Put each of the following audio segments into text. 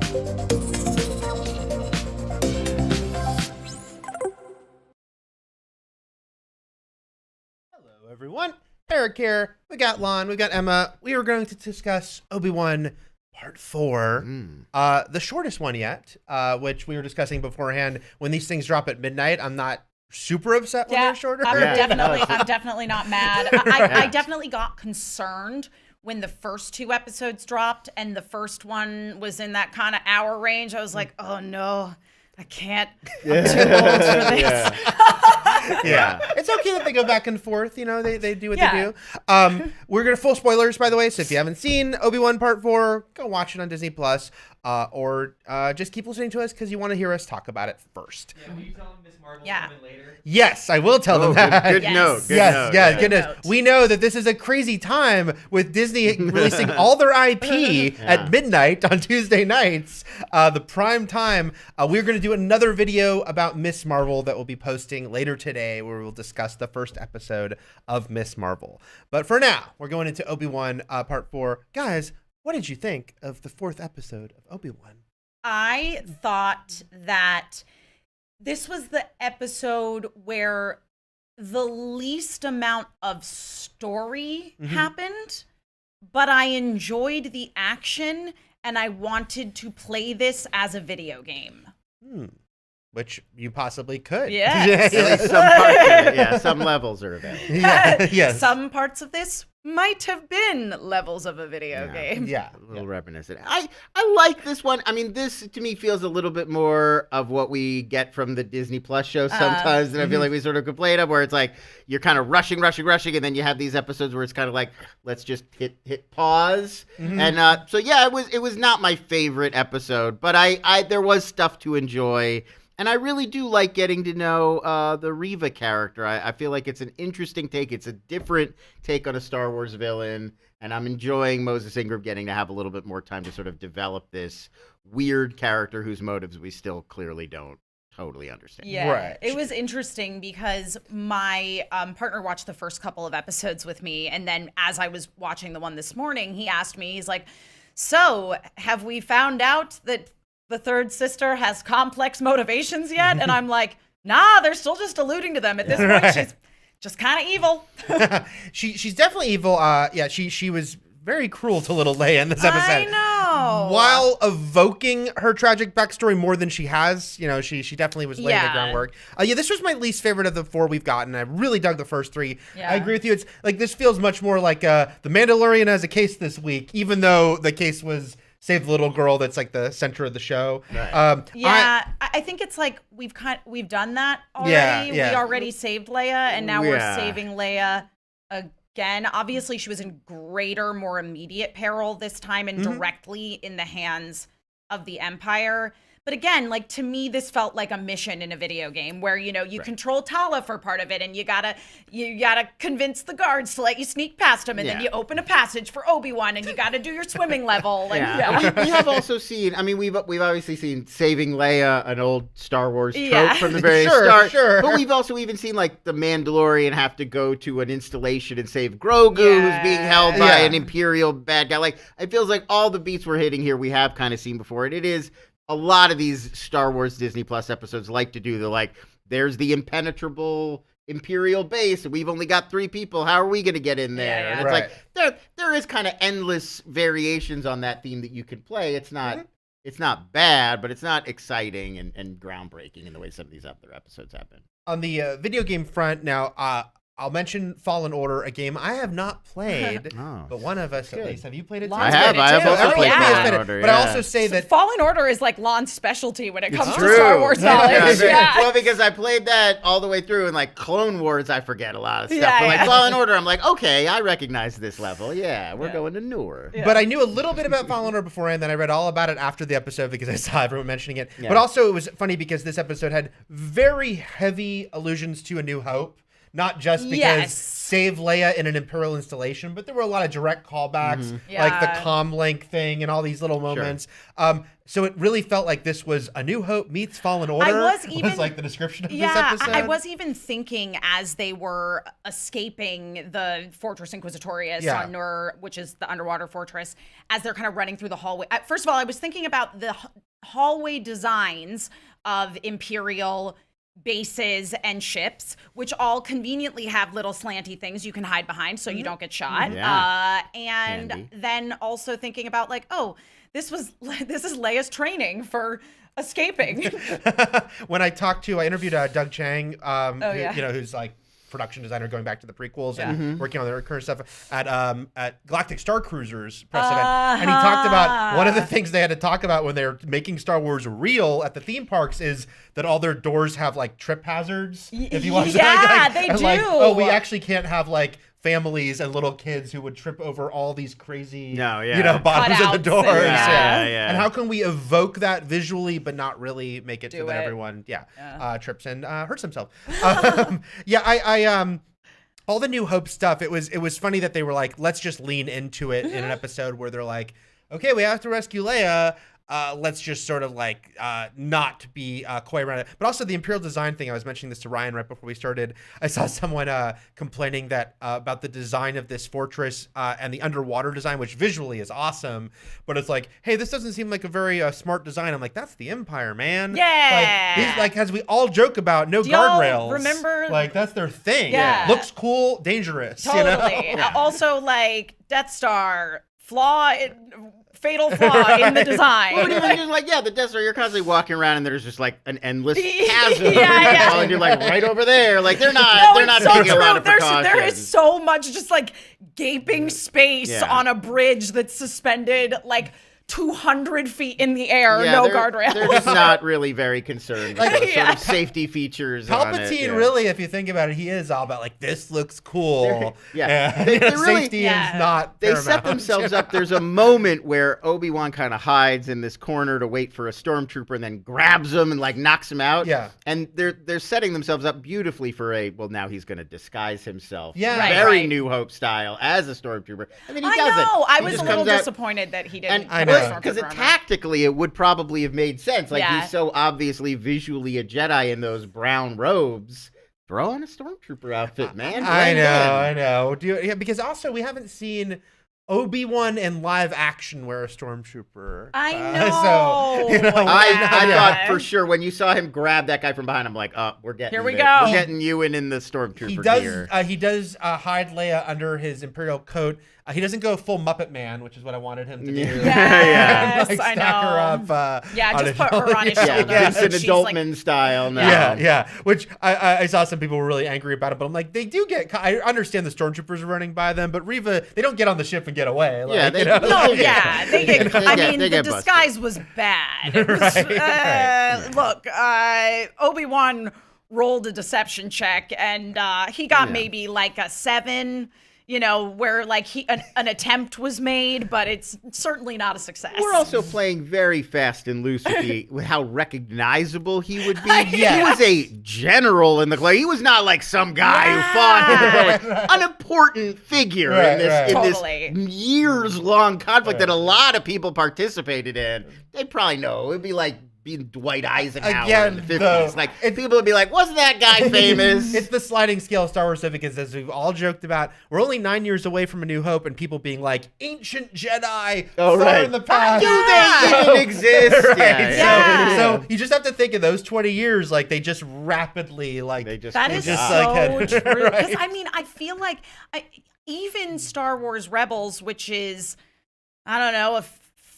Hello, everyone. Eric here. We got Lon. We got Emma. We are going to discuss Obi-Wan Part 4, the shortest one yet, which we were discussing beforehand. When these things drop at midnight, I'm not super upset when they're shorter. I'm definitely not mad. I definitely got concerned when the first 2 episodes dropped and the first one was in that kind of hour range. I was like, oh no, I can't. I'm too old for this. Yeah. It's okay that they go back and forth. You know, they do what they do. We're going to full spoilers, by the way. So if you haven't seen Obi-Wan Part 4, go watch it on Disney Plus, or just keep listening to us because you want to hear us talk about it first. Yeah, will you tell them Miss Marvel coming later? Yes, I will tell them that. Good note. Good note. We know that this is a crazy time with Disney releasing all their IP at midnight on Tuesday nights, the prime time. We're going to do another video about Miss Marvel that we'll be posting later today, where we'll discuss the first episode of Miss Marvel. But for now, we're going into Obi-Wan Part 4. Guys, what did you think of the 4th episode of Obi-Wan? I thought that this was the episode where the least amount of story happened, but I enjoyed the action and I wanted to play this as a video game. Which you possibly could. Yeah. At least some parts of it. Yeah, some levels are available. Yes. Some parts of this might have been levels of a video game. Yeah. A little reminiscent. I like this one. I mean, this to me feels a little bit more of what we get from the Disney Plus show sometimes that I feel like we sort of complain of, where it's like you're kind of rushing, and then you have these episodes where it's kind of like, let's just hit pause. And so yeah, it was not my favorite episode, but I there was stuff to enjoy. And I really do like getting to know the Reva character. I feel like it's an interesting take. It's a different take on a Star Wars villain. And I'm enjoying Moses Ingram getting to have a little bit more time to sort of develop this weird character whose motives we still clearly don't totally understand. Yeah, right. It was interesting because my partner watched the first couple of episodes with me. And then as I was watching the one this morning, he asked me, he's like, so have we found out that the third sister has complex motivations yet? And I'm like, nah, they're still just alluding to them. At this point, she's just kind of evil. She's definitely evil. She was very cruel to little Leia in this episode. I know. While evoking her tragic backstory more than she has, you know, she definitely was laying the groundwork. This was my least favorite of the 4 we've gotten. I really dug the first 3. I agree with you. It's like, this feels much more like The Mandalorian has a case this week, even though the case was Save the Little Girl. That's like the center of the show. Right. I think it's like we've done that already. We already saved Leia, and now we're saving Leia again. Obviously, she was in greater, more immediate peril this time, and directly in the hands of the Empire. But again, like, to me, this felt like a mission in a video game where, you know, you control Tala for part of it, and you gotta convince the guards to let you sneak past him, and then you open a passage for Obi-Wan, and you gotta do your swimming level. And, we have also seen, I mean, we've obviously seen Saving Leia, an old Star Wars trope from the very start. But we've also even seen, like, the Mandalorian have to go to an installation and save Grogu, who's being held by an Imperial bad guy. Like, it feels like all the beats we're hitting here we have kind of seen before. And it is a lot of these Star Wars Disney Plus episodes like to do. They're like, there's the impenetrable Imperial base, and we've only got 3 people. How are we going to get in there? And it's like, there is kind of endless variations on that theme that you can play. It's not it's not bad, but it's not exciting and groundbreaking in the way some of these other episodes have been. On the video game front now, I'll mention Fallen Order, a game I have not played, but one of us at least. Have you played it? I have also played Fallen Order. But I also say that Fallen Order is like Lon's specialty when it comes to Star Wars knowledge. Well, because I played that all the way through, and like Clone Wars, I forget a lot of stuff. But like Fallen Order, I'm like, okay, I recognize this level. Yeah, we're going to newer. But I knew a little bit about Fallen Order beforehand, then I read all about it after the episode because I saw everyone mentioning it. But also it was funny because this episode had very heavy allusions to A New Hope. not just because save Leia in an Imperial installation, but there were a lot of direct callbacks, like the comlink thing and all these little moments. So it really felt like this was A New Hope meets Fallen Order. Was like the description of this episode. I was even thinking as they were escaping the Fortress Inquisitorius on Nur, which is the underwater fortress, as they're kind of running through the hallway. First of all, I was thinking about the hallway designs of Imperial bases and ships, which all conveniently have little slanty things you can hide behind so you don't get shot. And then also thinking about like, oh, this is Leia's training for escaping. When I interviewed Doug Chang, who's like production designer going back to the prequels and working on their current stuff at Galactic Star Cruisers press event. And he talked about one of the things they had to talk about when they're making Star Wars real at the theme parks is that all their doors have like trip hazards. If you watch they do. Like, oh, we actually can't have like families and little kids who would trip over all these crazy, bottoms of the doors. And how can we evoke that visually, but not really make it so that everyone, trips and hurts himself? All the New Hope stuff. It was funny that they were like, let's just lean into it in an episode where they're like, okay, we have to rescue Leia. Let's just sort of like not be coy around it. But also the Imperial design thing, I was mentioning this to Ryan right before we started. I saw someone complaining that about the design of this fortress and the underwater design, which visually is awesome. But it's like, hey, this doesn't seem like a very smart design. I'm like, that's the Empire, man. Yeah. Like as we all joke about, no guardrails. Remember? Like that's their thing. Yeah. Looks cool, dangerous. Totally. Also, like Death Star fatal flaw in the design. Well, even just like, the Death Star, you're constantly walking around and there's just like an endless chasm. And you're like right over there. Like they're not taking a lot of precautions. There is so much just like gaping space on a bridge that's suspended like 200 feet in the air, guardrails. They're just not really very concerned with those sort of safety features. Palpatine, really, if you think about it, he is all about like, this looks cool. They really, safety is not They set themselves up. There's a moment where Obi-Wan kind of hides in this corner to wait for a stormtrooper and then grabs him and like knocks him out. And they're setting themselves up beautifully for now he's going to disguise himself. Very New Hope style as a stormtrooper. And then he doesn't. I was a little disappointed that he didn't. I know. Because tactically, it would probably have made sense. Like, he's so obviously visually a Jedi in those brown robes. Throw on a stormtrooper outfit, man. I know. Because also, we haven't seen Obi-Wan in live action wear a stormtrooper. I know. I thought for sure when you saw him grab that guy from behind, I'm like, we're getting We're getting you in the stormtrooper gear. He does hide Leia under his Imperial coat. He doesn't go full Muppet Man, which is what I wanted him to do. Yes, like, I know. Stack her up. Just put her on his shoulder. Vincent Adultman style now. Yeah. Which I saw some people were really angry about it, but I'm like, they do get. I understand the stormtroopers are running by them, but Reva, they don't get on the ship and get away. Like, they get. The disguise was bad. It was, look, Obi-Wan rolled a deception check, and he got maybe like a 7. Where like an attempt was made, but it's certainly not a success. We're also playing very fast and loose with how recognizable he would be. He was a general in the clay. He was not like some guy who fought an important figure in this years-long conflict that a lot of people participated in. They'd probably know. It'd be like being Dwight Eisenhower in the 50s. Like, people would be like, wasn't that guy famous? It's the sliding scale of Star Wars significance, as we've all joked about. We're only 9 years away from A New Hope, and people being like, ancient Jedi far in the past. Do they even exist? So you just have to think of those 20 years, like they just rapidly, like that is so true. Because I feel like even Star Wars Rebels, which is, I don't know,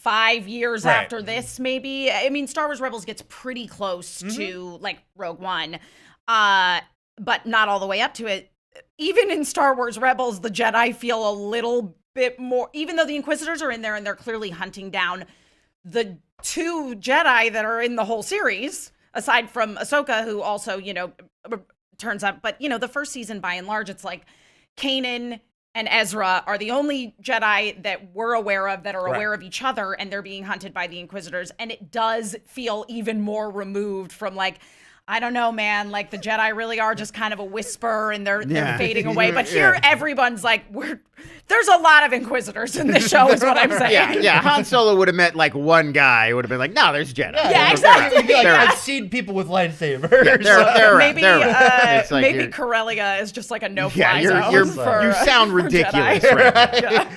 5 years after this, maybe. I mean, Star Wars Rebels gets pretty close to like Rogue One, but not all the way up to it. Even in Star Wars Rebels, the Jedi feel a little bit more, even though the Inquisitors are in there and they're clearly hunting down the 2 Jedi that are in the whole series, aside from Ahsoka, who also, turns up. But, the first season, by and large, it's like Kanan and Ezra are the only Jedi that we're aware of that are aware of each other, and they're being hunted by the Inquisitors. And it does feel even more removed from like, I don't know, man. Like the Jedi really are just kind of a whisper, and they're fading away. But here, everyone's like, there's a lot of Inquisitors in this show, is what I'm saying. Yeah. Han Solo would have met like one guy. Would have been like, no, there's Jedi. Yeah, exactly. I've seen people with lightsabers. Yeah, they're maybe Corellia is just like a no-fly zone. You sound ridiculous. Right?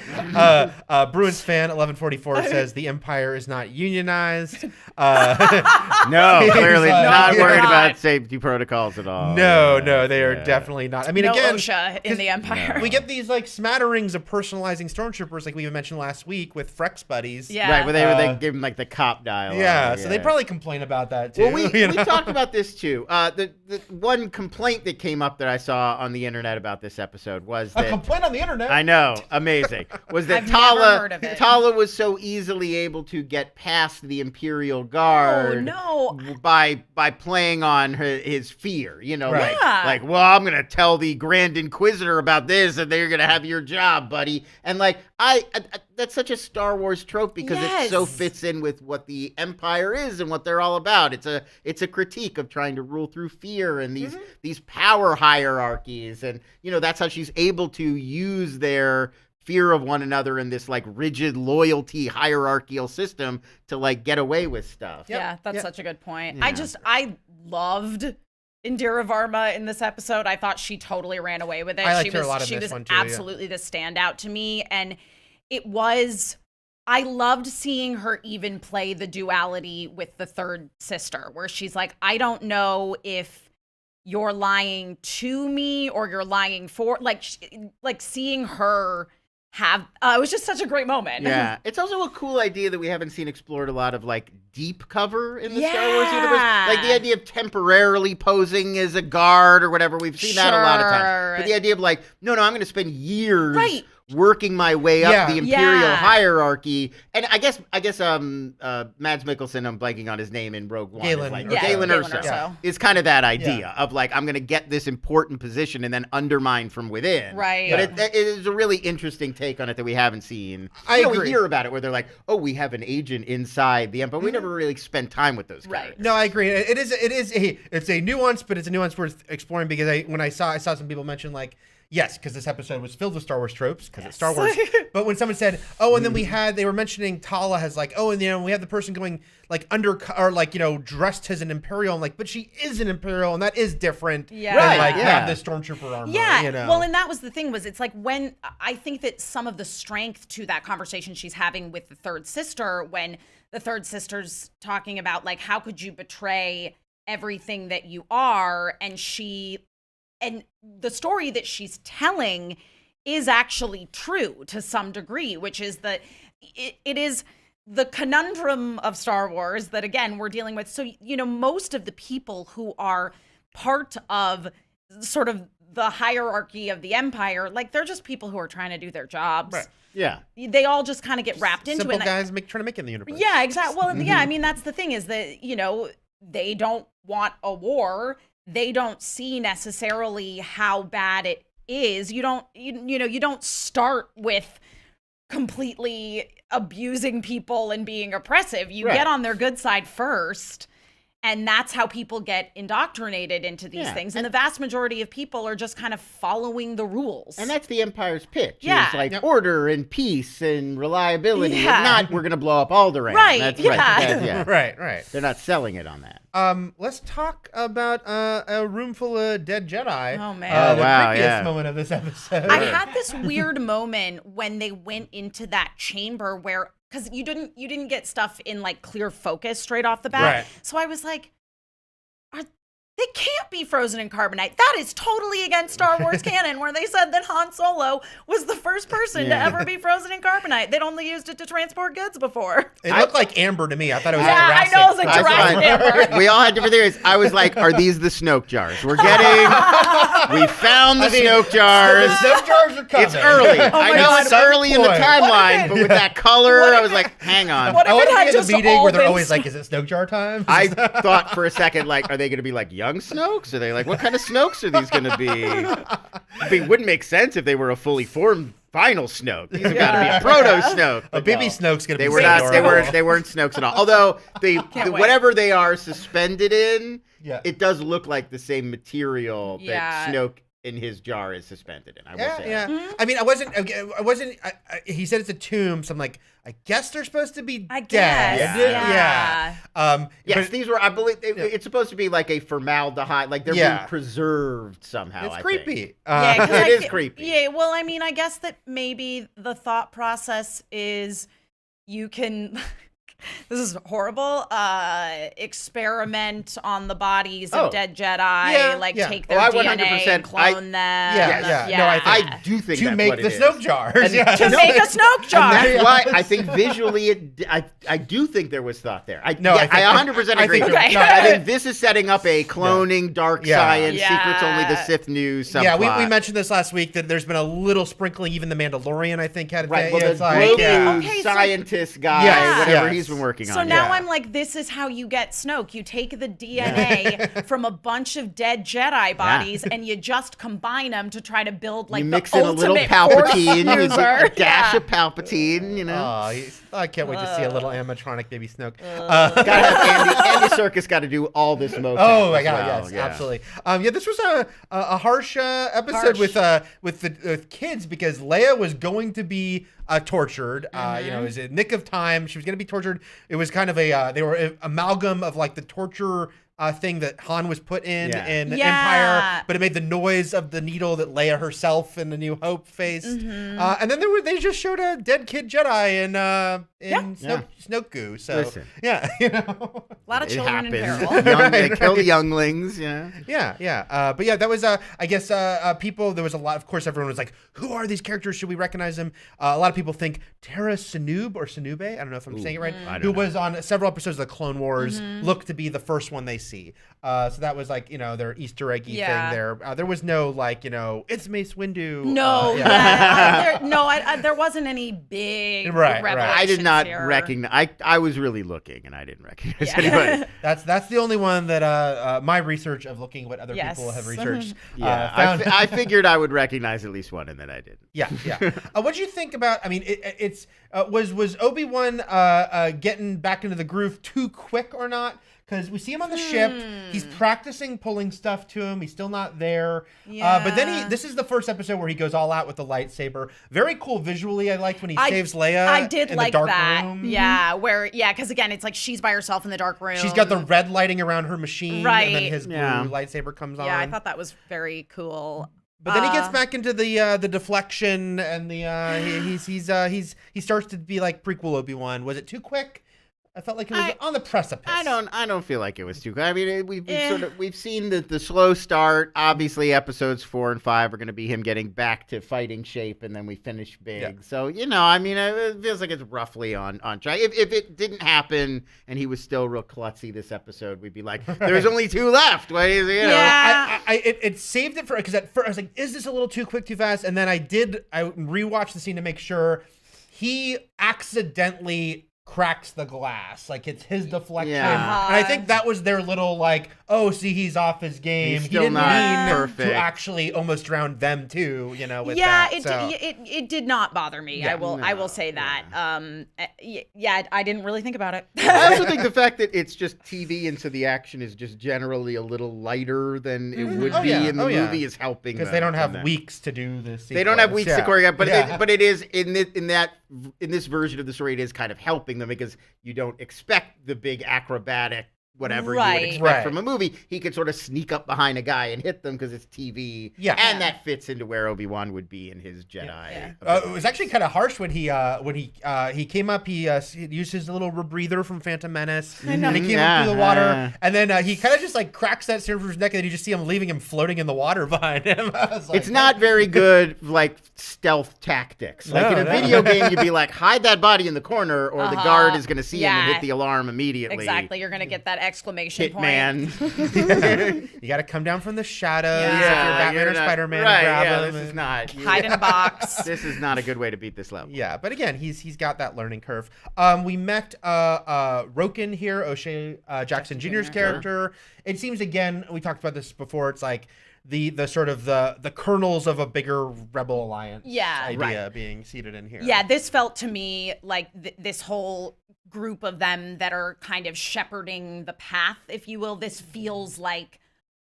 Bruins fan 1144 says the Empire is not unionized. No, clearly not worried about safety protocols at all. No, they are definitely not. I mean, no again, OSHA in the Empire. We get these like smatterings of personalizing stormtroopers, like we mentioned last week with Frex buddies. Yeah, right. Where they give them like the cop dialogue. Yeah, so they probably complain about that too. Well, we talked about this too. The one complaint that came up that I saw on the internet about this episode was that a complaint on the internet. I know, amazing. Was that I've never heard of it. Tala was so easily able to get past the Imperial Guard by playing on his fear, like, well, I'm gonna tell the Grand Inquisitor about this, and they're gonna have your job, buddy. And like, that's such a Star Wars trope because it so fits in with what the Empire is and what they're all about. It's a critique of trying to rule through fear and these power hierarchies, and that's how she's able to use their fear of one another in this like rigid loyalty hierarchical system to like get away with stuff. Yeah, that's such a good point. Yeah. I loved Indira Varma in this episode. I thought she totally ran away with it. I liked her a lot in she this was one too, absolutely the standout to me, and I loved seeing her even play the duality with the third sister, where she's like, I don't know if you're lying to me or you're lying for, like seeing her have, it was just such a great moment. Yeah. It's also a cool idea that we haven't seen explored a lot of like deep cover in the Star Wars universe. Like the idea of temporarily posing as a guard or whatever. We've seen that a lot of times. But the idea of like, no, I'm going to spend years working my way up the Imperial hierarchy. And I guess Mads Mikkelsen, I'm blanking on his name in Rogue One. Galen Erso is kind of that idea of like, I'm going to get this important position and then undermine from within. Right. But it is a really interesting take on it that we haven't seen. I agree. We hear about it where they're like, oh, we have an agent inside the Empire. We never really spend time with those characters. No, I agree. It's a nuance, but it's a nuance worth exploring because when I saw some people mention like, yes, because this episode was filled with Star Wars tropes, because it's Star Wars. But when someone said, oh, and then they were mentioning Tala has like, oh, and we have the person going like dressed as an Imperial. I'm like, but she is an Imperial, and that is different than have this Stormtrooper armor. Yeah. Well, and that was the thing, was it's like when I think that some of the strength to that conversation she's having with the third sister, when the third sister's talking about like, how could you betray everything that you are, and the story that she's telling is actually true to some degree, which is that it is the conundrum of Star Wars that, again, we're dealing with. So, most of the people who are part of sort of the hierarchy of the Empire, like, they're just people who are trying to do their jobs. Right. Yeah. They all just kind of get wrapped into it. Simple guys trying to make it in the universe. Yeah, exactly. Well, yeah, I mean, that's the thing is that, they don't want a war. They don't see necessarily how bad it is. You don't start with completely abusing people and being oppressive. You get on their good side first. And that's how people get indoctrinated into these things. And the vast majority of people are just kind of following the rules. And that's the Empire's pitch. Yeah. It's like order and peace and reliability. And not, we're going to blow up Alderaan. Right. That's Right. They're not selling it on that. Let's talk about a room full of dead Jedi. Oh, man. The creepiest moment of this episode. I had this weird moment when they went into that chamber where, because you didn't get stuff in like clear focus straight off the bat. Right. So I was like, they can't be frozen in carbonite. That is totally against Star Wars canon, where they said that Han Solo was the first person to ever be frozen in carbonite. They'd only used it to transport goods before. It looked like amber to me. I thought it was Jurassic. Jurassic. I know, it was like Jurassic amber. We all had different theories. I was like, are these the Snoke jars? We found the Snoke jars. The Snoke jars are coming. It's early. I know it's early in the timeline, but with that color, I was like, hang on. What if it had just a meeting where they're always like, is it Snoke jar time? I thought for a second, like, are they going to be like young Snokes? Are they like, what kind of Snokes are these going to be? It wouldn't make sense if they were a fully formed final Snoke. These have got to be a proto Snoke. A baby Snoke's gonna they be were so not. adorable. They weren't Snokes at all. Although whatever they are suspended in, it does look like the same material that Snoke in his jar is suspended in. I will say. Yeah. Mm-hmm. I mean, I wasn't. He said it's a tomb, so I'm like, I guess they're supposed to be dead. Yeah. Yes, these were. I believe it's supposed to be like a formaldehyde, like they're being preserved somehow. It's creepy. It is creepy. Yeah. Well, I mean, I guess that maybe the thought process is you can. This is horrible. Experiment on the bodies of dead Jedi, take their DNA and clone them. I do think to that's make what the it Snoke is. jar. To make a Snoke jar. And that's why I think visually, I do think there was thought there. I 100% agree. I think this is setting up a cloning, dark science, secrets only the Sith knew subplot. Yeah, we mentioned this last week that there's been a little sprinkling. Even the Mandalorian, I think, had a right. Well, the scientist guy, whatever he's been working on. So now I'm like, this is how you get Snoke. You take the DNA from a bunch of dead Jedi bodies and you just combine them to try to build like you the mix in a little Palpatine, a dash of Palpatine, you know. I can't wait to see a little animatronic baby Snoke. Gotta have Andy Serkis got to do all this mocap. Oh my god, yes, absolutely. This was a harsh episode with kids because Leia was going to be tortured. It was a nick of time. She was going to be tortured. It was kind of they were an amalgam of like the torture thing that Han was put in Empire, but it made the noise of the needle that Leia herself in The New Hope faced. And then they just showed a dead kid Jedi in Snoke goo. So listen, a lot of children in peril. They kill the younglings. But that was I guess people. There was a lot. Of course, everyone was like, "Who are these characters? Should we recognize them?" A lot of people think Tara Sinub or Sinube. I don't know if I'm saying it right. Who was on several episodes of the Clone Wars. Looked to be the first one they see. So that was like, their Easter eggy thing there. There was no it's Mace Windu. No, there wasn't any big revelations. I did not recognize. I was really looking, and I didn't recognize anybody. That's the only one that my research of looking what other people have researched. Found. I figured I would recognize at least one, and then I didn't. Yeah. What do you think about? I mean, was Obi-Wan getting back into the groove too quick or not? Because we see him on the ship. He's practicing pulling stuff to him. He's still not there. But then this is the first episode where he goes all out with the lightsaber. Very cool visually. I liked when he saves Leia. I did in like the dark that. room. Yeah, because again, it's like she's by herself in the dark room. She's got the red lighting around her machine, and then his blue lightsaber comes on. Yeah, I thought that was very cool. But then he gets back into the deflection, and he starts to be like prequel Obi-Wan. Was it too quick? I felt like it was on the precipice. I don't feel like it was too good. I mean, we've seen the slow start. Obviously, episodes 4 and 5 are going to be him getting back to fighting shape, and then we finish big. Yeah. So it feels like it's roughly on track. If it didn't happen and he was still real klutzy this episode, we'd be like, there's only 2 left. What is it? It saved it because at first I was like, is this a little too quick, too fast? And then I rewatched the scene to make sure he accidentally cracks the glass, like it's his deflection, and I think that was their little he's off his game. He didn't mean to actually almost drown them too, with that. It did not bother me. I will say that. I didn't really think about it. I also think the fact that it's just TV and so the action is just generally a little lighter than it would be in the movie is helping because they don't have weeks to do this. They don't have weeks to choreograph, but it is in this version of the story, it is kind of helping them because you don't expect the big acrobatic whatever you would expect from a movie. He could sort of sneak up behind a guy and hit them because it's TV. And that fits into where Obi-Wan would be in his Jedi. It was actually kind of harsh when he came up. He used his little rebreather from Phantom Menace, and he came up through the water, and then he kind of just cracks that serum from his neck, and then you just see him leaving him floating in the water behind him. It's not very good stealth tactics. In a video game, you'd be like, hide that body in the corner, or the guard is going to see him and hit the alarm immediately. Exactly, you're going to get that exclamation Hitman. point. You got to come down from the shadows Yeah. if you're Batman or not- Spider-Man Right, and grab yeah, him. this is not. Hide in a box. This is not a good way to beat this level. Yeah, but again, he's got that learning curve. We met Roken here, O'Shea Jackson Jr.'s character. It seems, again, we talked about this before, it's like the sort of the kernels of a bigger Rebel Alliance idea being seated in here. Yeah, this felt to me like this whole group of them that are kind of shepherding the path, if you will. This feels like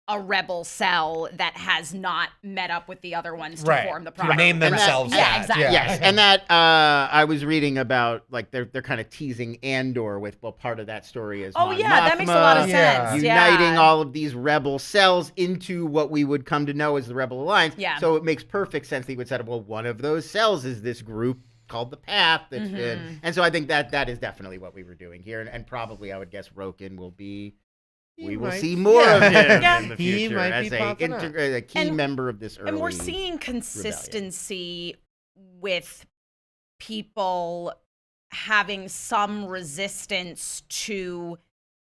a rebel cell that has not met up with the other ones to form the proper. To name themselves that. Exactly. Yeah. Yes, and that I was reading about, like, they're kind of teasing Andor with, well, part of that story is Mon that makes a lot of Yeah. sense. uniting all of these rebel cells into what we would come to know as the Rebel Alliance. Yeah. So it makes perfect sense that you would say, well, one of those cells is this group called the Path that's been, and so I think that is definitely what we were doing here, and probably I would guess Roken will be. We will see more of him in the He future might as be popping up. a key member of this early. And we're seeing consistency with people having some resistance to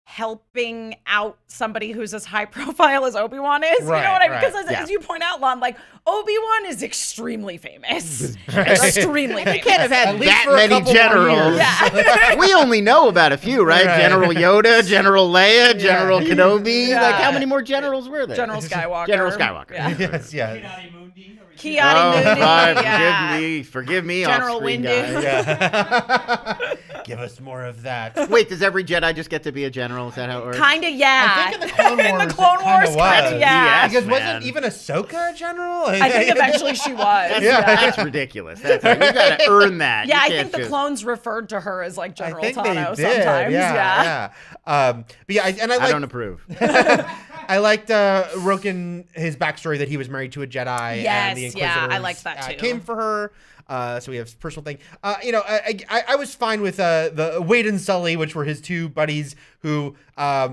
helping out somebody who's as high profile as Obi-Wan is. Right, you know what I mean? right. Because Yeah. as you point out, Lon, like, Obi-Wan is extremely famous. Extremely famous. He can't have At had least that for a many couple more generals. years. Yeah. We only know about a few, right? Right. General Yoda, General Leia, General Kenobi. Yeah. Like, how many more generals were there? General Skywalker. General Skywalker. Yeah. Yes, yeah. Kiari Mundi. Kiari Mundi. Yeah. Forgive me, General off-screen Windu. guy. Yeah. Give us more of that. Wait, does every Jedi just get to be a general? Is that how it works? Kinda, yeah. I think in the Clone Wars, In the Clone it kinda Wars, kinda, was. yeah. Yes, Because man. wasn't even Ahsoka a general? I think eventually she was. That's ridiculous. That's like, you got to earn that. Yeah, You I can't think the just- clones referred to her as like I General think Tano they did. sometimes. Yeah. But yeah, and I don't approve. I liked Roken, his backstory that he was married to a Jedi. And the Yes, Inquisitors, yeah, I liked that too. Came for her. So we have this personal thing. I was fine with the Wade and Sully, which were his two buddies who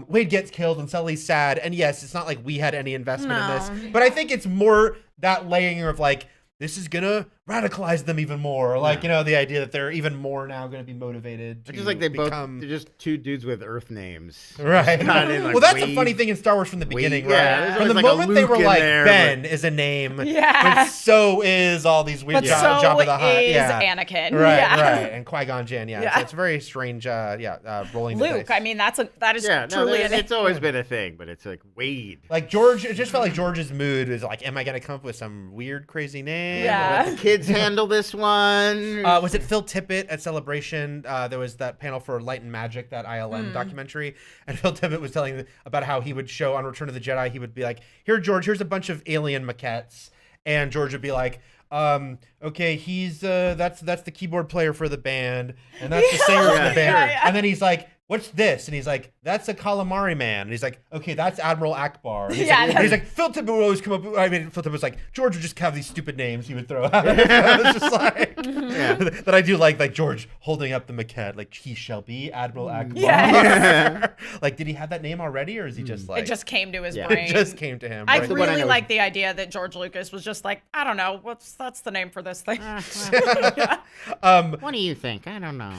Wade gets killed and Sully's sad. And yes, it's not like we had any investment in this, but I think it's more that laying of like, this is gonna radicalize them even more. Like, the idea that they're even more now gonna be motivated to Just like they're become... just two dudes with Earth names. Right. Not in, like, Well, that's the Wade. funny thing in Star Wars from the beginning, Wade, yeah, right? there's From the always like a moment they Luke were in like, there, Ben is a name, Yeah. but so is all these weird But so Jabba the Hutt. is Yeah. Anakin. Right, Yeah. right. And Qui-Gon Jinn, yeah. Yeah. So it's very strange, rolling the Luke, dice. I mean, that is Yeah, no, truly an it's always been a thing, but it's like Wade. Like George, it just felt like George's mood was like, am I going to come up with some weird, crazy name? Yeah. Let the kids handle this one. Was it Phil Tippett at Celebration? There was that panel for Light and Magic, that ILM documentary, and Phil Tippett was telling about how he would show on Return of the Jedi. He would be like, "Here, George, here's a bunch of alien maquettes," and George would be like, "Okay, he's that's the keyboard player for the band, and that's the singer for the band," and then he's like, "What's this?" And he's like, "That's a calamari man." And he's like, "Okay, that's Admiral Akbar." And he's like, Phil Tippett would always come up. I mean, Phil Tippett was like, George would just have these stupid names he would throw out. I was just like, that I do like George holding up the maquette, like, he shall be Admiral Akbar. Yeah. Like, did he have that name already, or is he just like? It just came to his it brain. just came to him. I right? really like the idea that George Lucas was just like, I don't know, that's the name for this thing. What do you think? I don't know.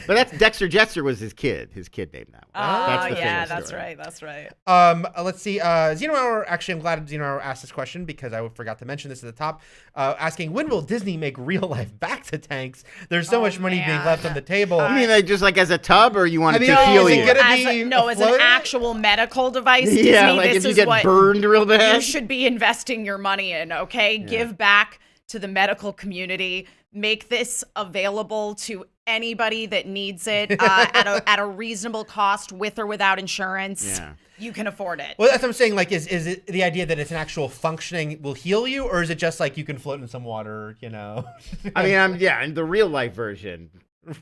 But that's Dexter Jetster was his kid. His kid named that one. That's the yeah, famous that's story. right. That's right. Let's see. Xeno Hour. Actually, I'm glad Xeno Hour asked this question because I forgot to mention this at the top. Asking, when will Disney make real life back to tanks? There's so much money being man. left on the table. I mean, like, just like as a tub, or you want it to is heal it you? gonna As be as an afloat? actual medical device, Yeah, Disney, like this if you is get what burned real bad. you should be investing your money in, okay? Give back to the medical community. Make this available to anybody that needs it at a reasonable cost, with or without insurance. Yeah. You can afford it. Well, that's what I'm saying. Like, is it the idea that it's an actual functioning will heal you, or is it just like you can float in some water? I mean, in the real life version,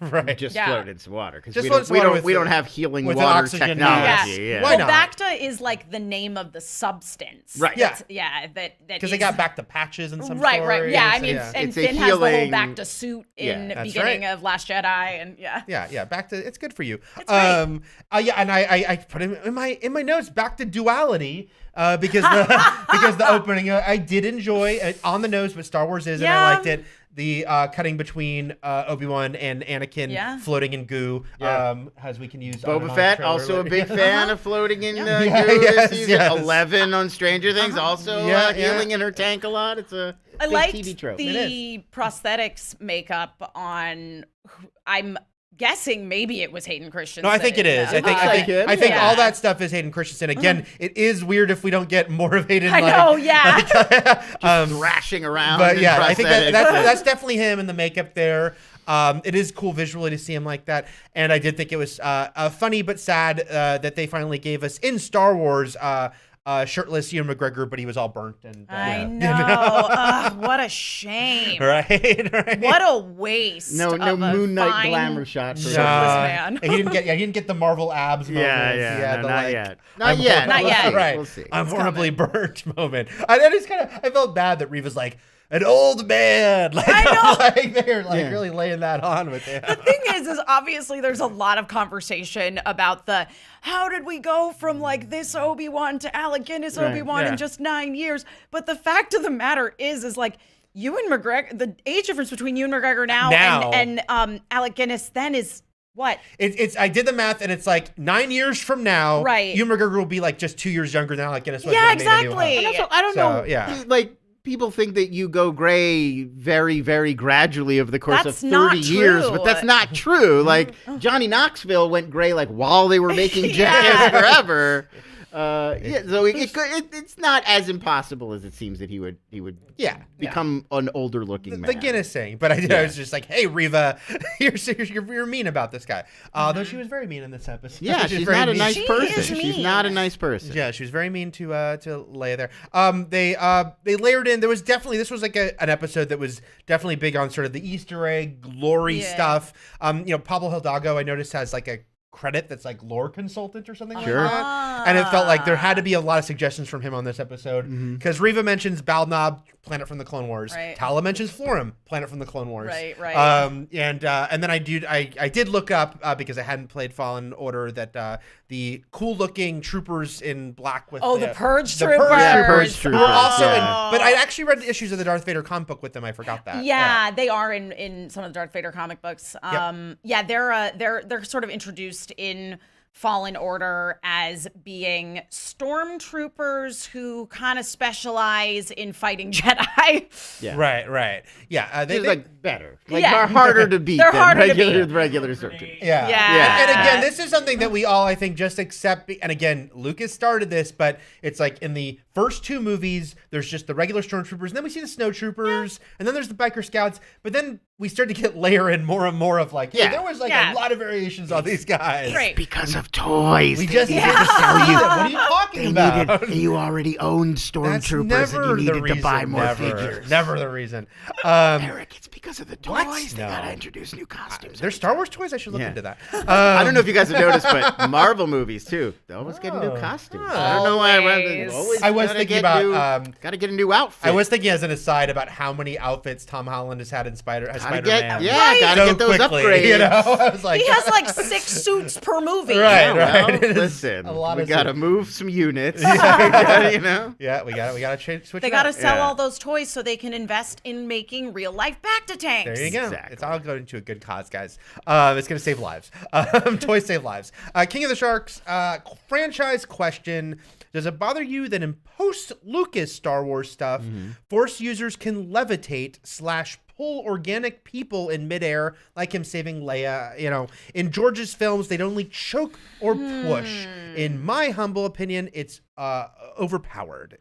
right? just Yeah. float in some water because Just we float in don't some water we with don't have healing with an water oxygen technology. Yeah. Yeah. Why Well, not? Bacta is like the name of the substance. Right. Yeah. That Because they got back to patches and some Right. stories. Yeah. I So, mean, yeah. and It's a Finn has the whole healing- Bacta suit in that's beginning right. of Last Jedi, and Yeah, back to it's good for you. It's great. And I put him in my notes back to duality because the opening I did enjoy on the nose, but Star Wars is, and I Yeah. liked it. the cutting between Obi-Wan and Anakin floating in goo, as we can use. Boba Fett, also a big fan of floating in goo. Yes, Season 11 on Stranger Things, also healing in her tank a lot. It's a I big liked TV trope. the prosthetics makeup on. I'm guessing maybe it was Hayden Christensen. No, I think it is. I think all that stuff is Hayden Christensen. Again, it is weird if we don't get more of Hayden. I know, just thrashing around. But yeah, I think that's definitely him in the makeup there. It is cool visually to see him like that, and I did think it was funny but sad that they finally gave us in Star Wars shirtless Ewan McGregor, but he was all burnt. And I know. What a shame. Right. What a waste. No Moon Knight glamour shot. Shirtless man. He didn't get the Marvel abs moment. Not yet. Not yet. Right. We'll see. I'm horribly burnt moment. I felt bad that Reva's like, an old man. Like, I know. Like they're like really laying that on with him. The thing is obviously there's a lot of conversation about how did we go from like this Obi-Wan to Alec Guinness Obi-Wan in just 9 years? But the fact of the matter is like Ewan McGregor, the age difference between Ewan McGregor now. and Alec Guinness then is what? It's I did the math and it's like 9 years from now, right? Ewan McGregor will be like just 2 years younger than Alec Guinness was. Yeah, exactly. And also, I don't know. Yeah. Like, people think that you go gray very, very gradually over the course of 30 years, but that's not true. Like, Johnny Knoxville went gray like while they were making Jackass Forever. So it's not as impossible as it seems that he would become an older looking man. The Guinness saying, but I was just like, hey Reva, you're mean about this guy. Though she was very mean in this episode. Yeah, she's not a nice person. She's not a nice person. Yeah, she was very mean to Leia there. They layered in. This was like an episode that was definitely big on sort of the Easter egg glory stuff. Pablo Hidalgo I noticed has like a credit that's like lore consultant or something like that. And it felt like there had to be a lot of suggestions from him on this episode because Reva mentions Balnob, planet from the Clone Wars. Right. Tala mentions Florim, planet from the Clone Wars. Right. And then I did look up because I hadn't played Fallen Order that the cool looking troopers in black with the Purge troopers. Purge troopers. Were also but I actually read the issues of the Darth Vader comic book with them. I forgot that. Yeah, they are in some of the Darth Vader comic books. They're sort of introduced in Fallen Order as being stormtroopers who kind of specialize in fighting Jedi. Yeah. Right. Yeah. They're like better. Like they're harder to beat than regular stormtroopers. Yeah. And again, this is something that we all, I think, just accept. And again, Lucas started this, but it's like in the first two movies, there's just the regular stormtroopers, and then we see the snowtroopers, and then there's the biker scouts. But then we start to get layer in more and more of like, there was like a lot of variations on these guys. Right. It's because of toys. We just need to sell you. What are you talking about? You already owned stormtroopers and you needed to buy more figures. Never the reason. Eric, it's because of the toys. They gotta introduce new costumes. There's Star Wars toys? I should look into that. I don't know if you guys have noticed, but Marvel movies too. They always get new costumes. I don't know why. I was thinking about gotta get a new outfit. I was thinking as an aside about how many outfits Tom Holland has had in Spider-Man. Gotta get those upgrades. I was like, he has like 6 suits per movie. Right. Well, listen, we gotta move some units. Yeah, we gotta switch. They gotta sell all those toys so they can invest in making real life Bacta tanks. There you go. Exactly. It's all going to a good cause, guys. It's gonna save lives. Toys save lives. King of the Sharks franchise question. Does it bother you that in post-Lucas Star Wars stuff, Force users can levitate / pull organic people in midair, like him saving Leia? In George's films, they'd only choke or push. In my humble opinion, it's overpowered.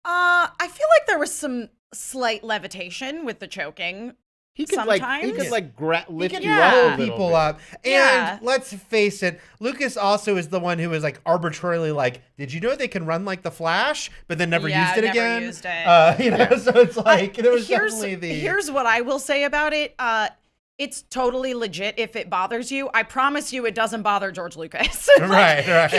I feel like there was some slight levitation with the choking. He could lift you up a little pull people bit. up. And let's face it, Lucas also is the one who was like arbitrarily like, did you know they can run like the Flash, but then never used it again? Used it. So it's like there was definitely Here's what I will say about it. It's totally legit if it bothers you. I promise you it doesn't bother George Lucas. Right.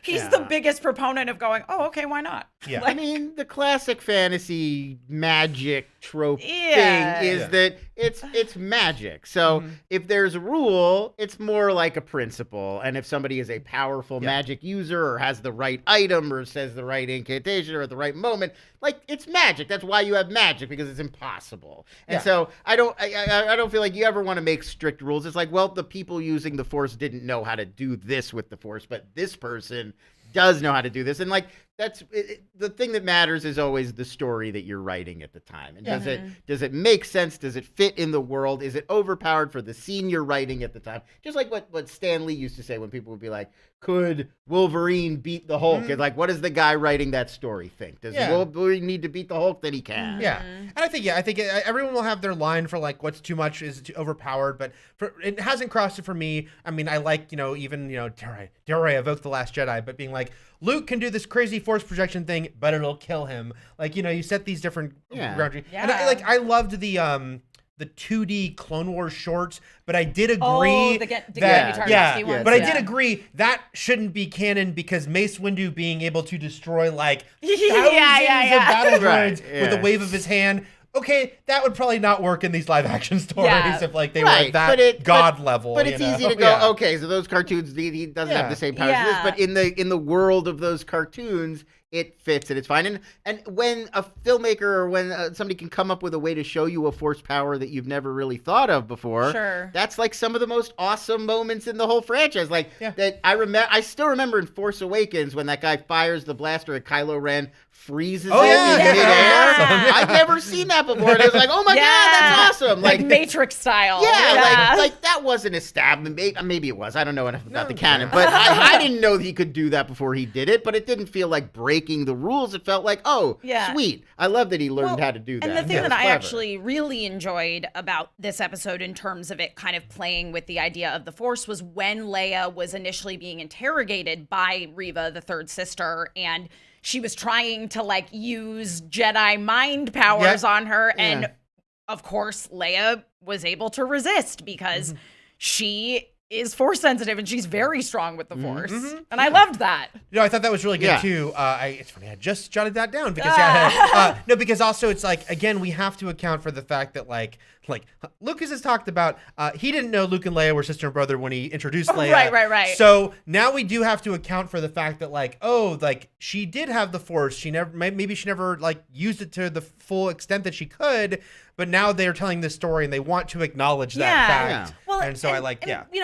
He's the biggest proponent of going, oh, okay, why not? Yeah. I mean, the classic fantasy magic trope thing is that it's magic. So if there's a rule, it's more like a principle. And if somebody is a powerful magic user or has the right item or says the right incantation or at the right moment, like it's magic. That's why you have magic, because it's impossible. And so I don't feel like you ever want to make strict rules. It's like, well, the people using the Force didn't know how to do this with the Force, but this person does know how to do this. And like that's the thing that matters is always the story that you're writing at the time. And does it make sense? Does it fit in the world? Is it overpowered for the scene you're writing at the time? Just like what Stan Lee used to say when people would be like, could Wolverine beat the Hulk? And like, what does the guy writing that story think? Does Wolverine need to beat the Hulk? Then he can. Yeah. And I think everyone will have their line for like what's too much, is too overpowered, but it hasn't crossed it for me. I mean, I like, even, dare I evoke The Last Jedi, but being like, Luke can do this crazy force projection thing, but it'll kill him. Like, you set these different boundaries. And I loved the 2D Clone Wars shorts, but I did agree I did agree that shouldn't be canon, because Mace Windu being able to destroy like thousands of battle droids with a wave of his hand. Okay, that would probably not work in these live action stories if like they were at that god level. But it's easy to go, okay, so those cartoons, he doesn't have the same powers as this, but in the world of those cartoons, it fits and it's fine. And when a filmmaker or when somebody can come up with a way to show you a force power that you've never really thought of before, that's like some of the most awesome moments in the whole franchise. Like that I still remember in Force Awakens when that guy fires the blaster at Kylo Ren, freezes him in midair. I've never seen that before. And I was like, oh my God, that's awesome. Like Matrix style. Yeah, like that wasn't established. Maybe it was. I don't know enough about the canon. But I didn't know that he could do that before he did it. But it didn't feel like breaking the rules. It felt like, sweet. I love that he learned how to do that. And the thing that I actually really enjoyed about this episode in terms of it kind of playing with the idea of the Force was when Leia was initially being interrogated by Reva, the third sister, and she was trying to like use Jedi mind powers on her. And of course, Leia was able to resist because she is force sensitive and she's very strong with the Force. And I loved that. I thought that was really good too. It's funny, I just jotted that down because because also it's like, again, we have to account for the fact that like Lucas has talked about, he didn't know Luke and Leia were sister and brother when he introduced Leia. Right. So now we do have to account for the fact that like, she did have the Force. Maybe she never like used it to the full extent that she could, but now they're telling this story and they want to acknowledge that fact. Well, and so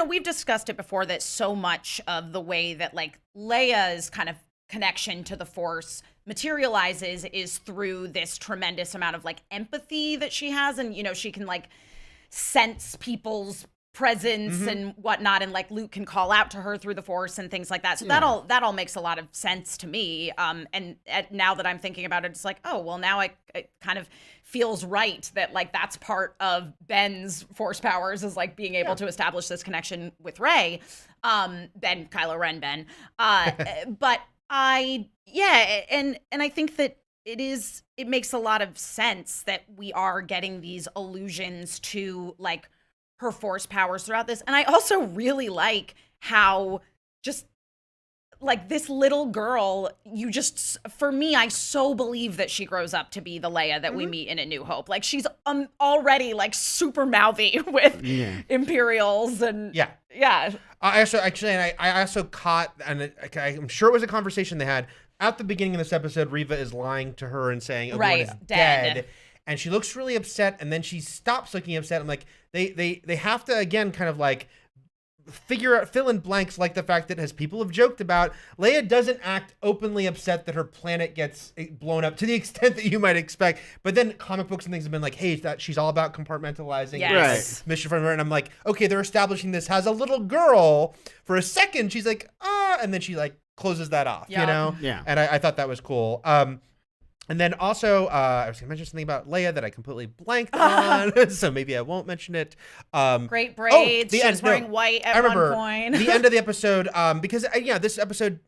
we've discussed it before that so much of the way that like Leia's kind of connection to the Force materializes is through this tremendous amount of like empathy that she has, and she can like sense people's presence and whatnot, and like Luke can call out to her through the Force and things like that. So that all makes a lot of sense to me. And now that I'm thinking about it, it's like, oh well, now it kind of feels right that like that's part of Ben's Force powers is like being able to establish this connection with Rey, Kylo Ren, but and I think that it makes a lot of sense that we are getting these allusions to like her Force powers throughout this. And I also really like how just like this little girl, for me, I so believe that she grows up to be the Leia that we meet in A New Hope. Like she's already like super mouthy with Imperials and I also caught, and I'm sure it was a conversation they had at the beginning of this episode. Reva is lying to her and saying Obi-Wan is dead. And she looks really upset, and then she stops looking upset. I'm like, they have to again kind of like fill in blanks, like the fact that, as people have joked about, Leia doesn't act openly upset that her planet gets blown up to the extent that you might expect. But then comic books and things have been like, hey, that she's all about compartmentalizing mission from her. And I'm like, okay, they're establishing this as a little girl. For a second, she's like, and then she like closes that off, Yeah. And I thought that was cool. And then also, I was going to mention something about Leia that I completely blanked on, so maybe I won't mention it. Great braids. She was wearing white at one point. The end of the episode, because, this episode,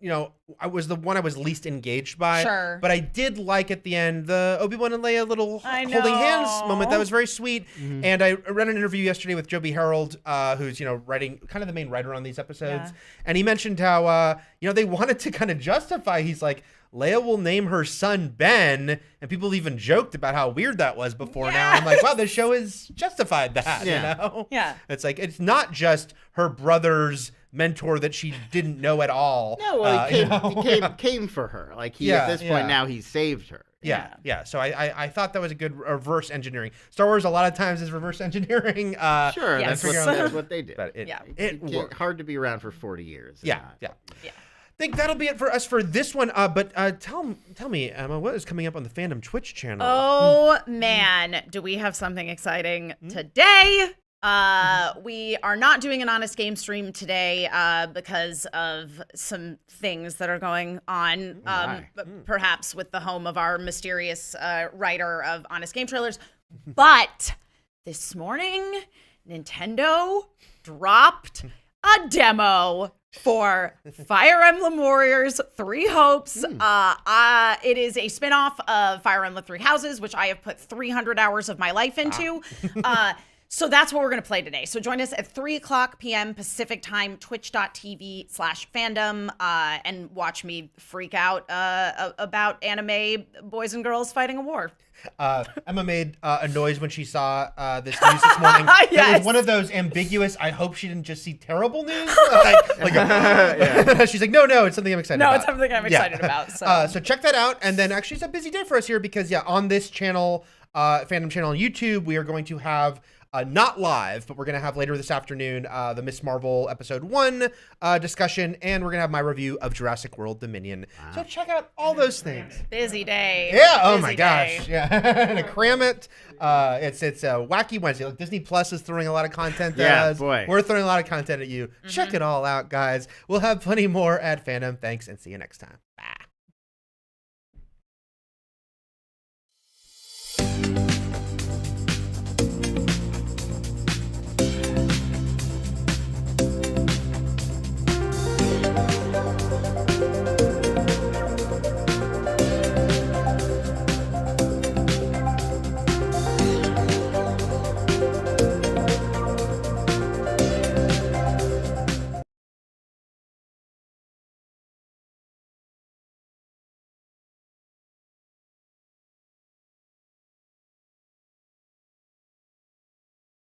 I was the one I was least engaged by. Sure. But I did like at the end the Obi-Wan and Leia little holding hands moment. That was very sweet. Mm-hmm. And I read an interview yesterday with Joby Harold, who's, writing, kind of the main writer on these episodes. Yeah. And he mentioned how, they wanted to kind of justify, he's like, Leia will name her son Ben, and people even joked about how weird that was before. Now I'm like, wow, this show has justified that. You know? Yeah. It's like it's not just her brother's mentor that she didn't know at all. No, well, he came for her. Like at this point now he's saved her. Yeah. So I thought that was a good reverse engineering. Star Wars a lot of times is reverse engineering. Sure, yes. that's what they did. But it worked. Hard to be around for 40 years. Yeah. I think that'll be it for us for this one. But tell me, Emma, what is coming up on the Fandom Twitch channel? Oh man, do we have something exciting today? We are not doing an Honest Game stream today because of some things that are going on, perhaps with the home of our mysterious writer of Honest Game trailers. But this morning, Nintendo dropped a demo for Fire Emblem Warriors 3 Hopes. It is a spinoff of Fire Emblem 3 Houses, which I have put 300 hours of my life into. So that's what we're going to play today. So join us at 3:00 p.m. Pacific time, twitch.tv/fandom, and watch me freak out about anime boys and girls fighting a war. Emma made a noise when she saw this news this morning. Yes. That was one of those ambiguous, I hope she didn't just see terrible news. She's like, no, it's something I'm excited about. No, it's something I'm excited about. So check that out. And then actually it's a busy day for us here because, on this channel, Fandom channel on YouTube, we are going to have not live, but we're going to have later this afternoon the Miss Marvel episode 1 discussion, and we're going to have my review of Jurassic World Dominion. Wow. So check out all those things. Busy day. Yeah. Oh Busy my day. gosh. Yeah. To cram it. It's a wacky Wednesday. Like Disney Plus is throwing a lot of content at us. Boy. We're throwing a lot of content at you. Check it all out, guys. We'll have plenty more at Fandom. Thanks, and see you next time. Bye.